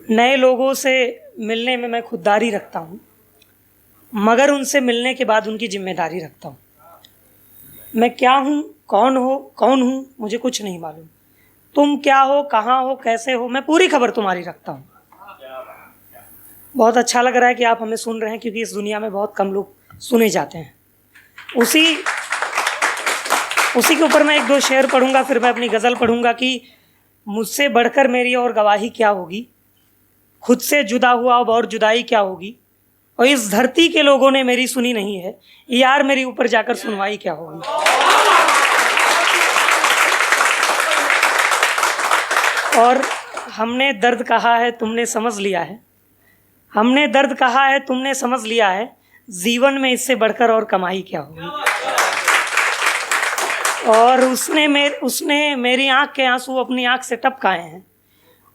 नए लोगों से मिलने में मैं खुददारी रखता हूँ, मगर उनसे मिलने के बाद उनकी जिम्मेदारी रखता हूँ। मैं क्या हूँ, कौन हूँ, मुझे कुछ नहीं मालूम। तुम क्या हो, कहाँ हो, कैसे हो, मैं पूरी खबर तुम्हारी रखता हूँ। बहुत अच्छा लग रहा है कि आप हमें सुन रहे हैं, क्योंकि इस दुनिया में बहुत कम लोग सुने जाते हैं। उसी के ऊपर मैं एक दो शेर पढ़ूंगा, फिर मैं अपनी गज़ल पढ़ूंगा कि मुझसे बढ़कर मेरी और गवाही क्या होगी, खुद से जुदा हुआ अब और जुदाई क्या होगी, और इस धरती के लोगों ने मेरी सुनी नहीं है, यार मेरी ऊपर जाकर सुनवाई क्या होगी। और हमने दर्द कहा है तुमने समझ लिया है, हमने दर्द कहा है तुमने समझ लिया है, जीवन में इससे बढ़कर और कमाई क्या होगी। और उसने मेरी आंख के आंसू अपनी आंख से टपकाए हैं,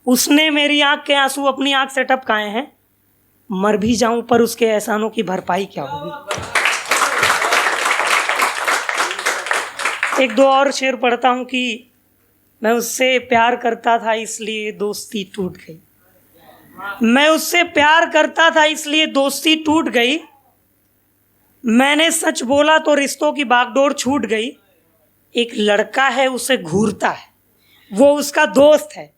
उसने मेरी आंख के आंसू अपनी आंख से टपकाए हैं, मर भी जाऊं पर उसके एहसानों की भरपाई क्या होगी। एक दो और शेर पढ़ता हूं कि मैं उससे प्यार करता था इसलिए दोस्ती टूट गई, मैं उससे प्यार करता था इसलिए दोस्ती टूट गई, मैंने सच बोला तो रिश्तों की बागडोर छूट गई, एक लड़का है उसे घूरता है वो उसका दोस्त है,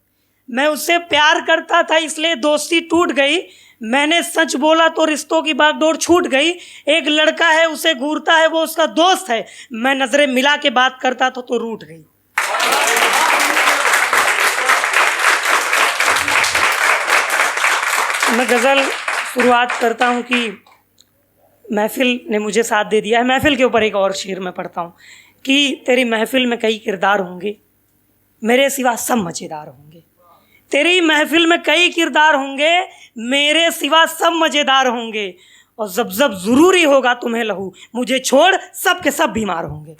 मैं उससे प्यार करता था इसलिए दोस्ती टूट गई, मैंने सच बोला तो रिश्तों की बागडोर छूट गई, एक लड़का है उसे घूरता है वो उसका दोस्त है, मैं नजरें मिला के बात करता था तो रूठ गई। मैं गज़ल शुरुआत करता हूँ कि महफिल ने मुझे साथ दे दिया है। महफिल के ऊपर एक और शेर मैं पढ़ता हूँ कि तेरी महफिल में कई किरदार होंगे, मेरे सिवा सब मज़ेदार होंगे। तेरी महफिल में कई किरदार होंगे, मेरे सिवा सब मज़ेदार होंगे, और जब जब ज़रूरी होगा तुम्हें लहू, मुझे छोड़ सब के सब बीमार होंगे।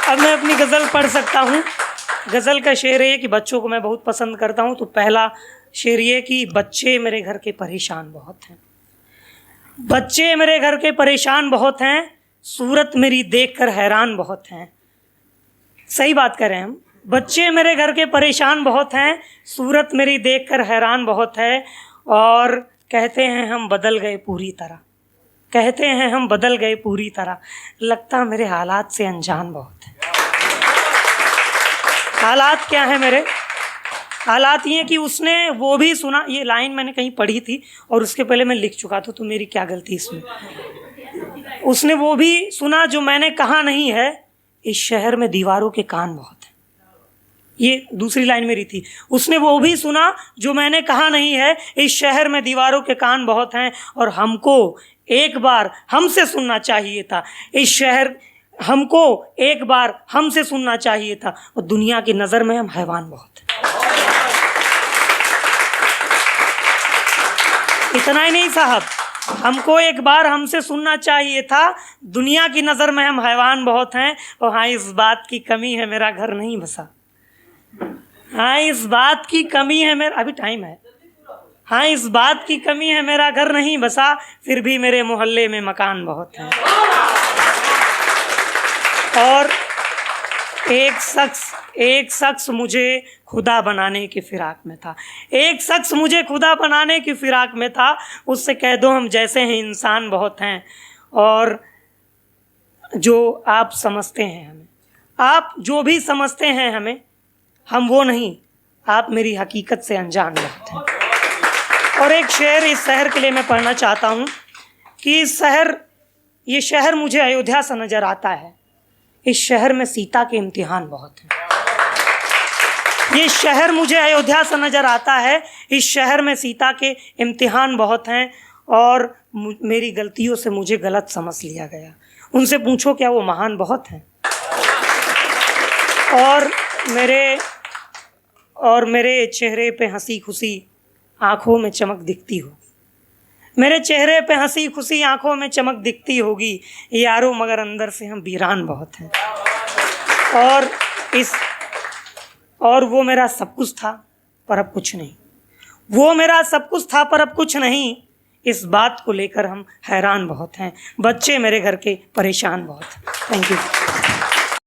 अब मैं अपनी गज़ल पढ़ सकता हूँ। गज़ल का शेर है कि बच्चों को मैं बहुत पसंद करता हूँ, तो पहला शेर ये कि बच्चे मेरे घर के परेशान बहुत हैं, बच्चे मेरे घर के परेशान बहुत हैं, सूरत मेरी देखकर हैरान बहुत हैं। सही बात कर रहे हैं हम, बच्चे मेरे घर के परेशान बहुत हैं, सूरत मेरी देखकर हैरान बहुत है, और कहते हैं हम बदल गए पूरी तरह, कहते हैं हम बदल गए पूरी तरह, लगता मेरे हालात से अनजान बहुत है। हालात क्या है मेरे? हालात ये कि उसने वो भी सुना, ये लाइन मैंने कहीं पढ़ी थी और उसके पहले मैं लिख चुका था, तो मेरी क्या गलती इसमें। उसने वो भी सुना जो मैंने कहा नहीं है, इस शहर में दीवारों के कान बहुत हैं। ये दूसरी लाइन मेरी थी। उसने वो भी सुना जो मैंने कहा नहीं है, इस शहर में दीवारों के कान बहुत हैं, और हमको एक बार हमसे सुनना चाहिए था, इस शहर हमको एक बार हमसे सुनना चाहिए था, और दुनिया की नज़र में हम हैवान बहुत हैं। इतना ही नहीं साहब, हमको एक बार हमसे सुनना चाहिए था, दुनिया की नज़र में हम हैवान बहुत हैं, और हाँ इस बात की कमी है मेरा घर नहीं बसा, हाँ इस बात की कमी है मेरा, अभी टाइम है, हाँ इस बात की कमी है मेरा घर नहीं बसा, फिर भी मेरे मोहल्ले में मकान बहुत हैं। और एक शख्स मुझे खुदा बनाने की फिराक में था, एक शख्स मुझे खुदा बनाने की फिराक में था, उससे कह दो हम जैसे हैं इंसान बहुत हैं, और जो आप समझते हैं हमें, आप जो भी समझते हैं हमें, हम वो नहीं, आप मेरी हकीकत से अनजान बहुत हैं। और एक शेर इस शहर के लिए मैं पढ़ना चाहता हूँ कि ये शहर मुझे अयोध्या सा नज़र आता है, इस शहर में सीता के इम्तिहान बहुत हैं। ये शहर मुझे अयोध्या सा नज़र आता है, इस शहर में सीता के इम्तिहान बहुत हैं, और मेरी गलतियों से मुझे गलत समझ लिया गया, उनसे पूछो क्या वो महान बहुत हैं। और मेरे चेहरे पे हंसी खुशी आँखों में चमक दिखती होगी, मेरे चेहरे पे हंसी खुशी आँखों में चमक दिखती होगी, यारों मगर अंदर से हम वीरान बहुत हैं। और वो मेरा सब कुछ था पर अब कुछ नहीं, वो मेरा सब कुछ था पर अब कुछ नहीं, इस बात को लेकर हम हैरान बहुत हैं, बच्चे मेरे घर के परेशान बहुत हैं। Thank you.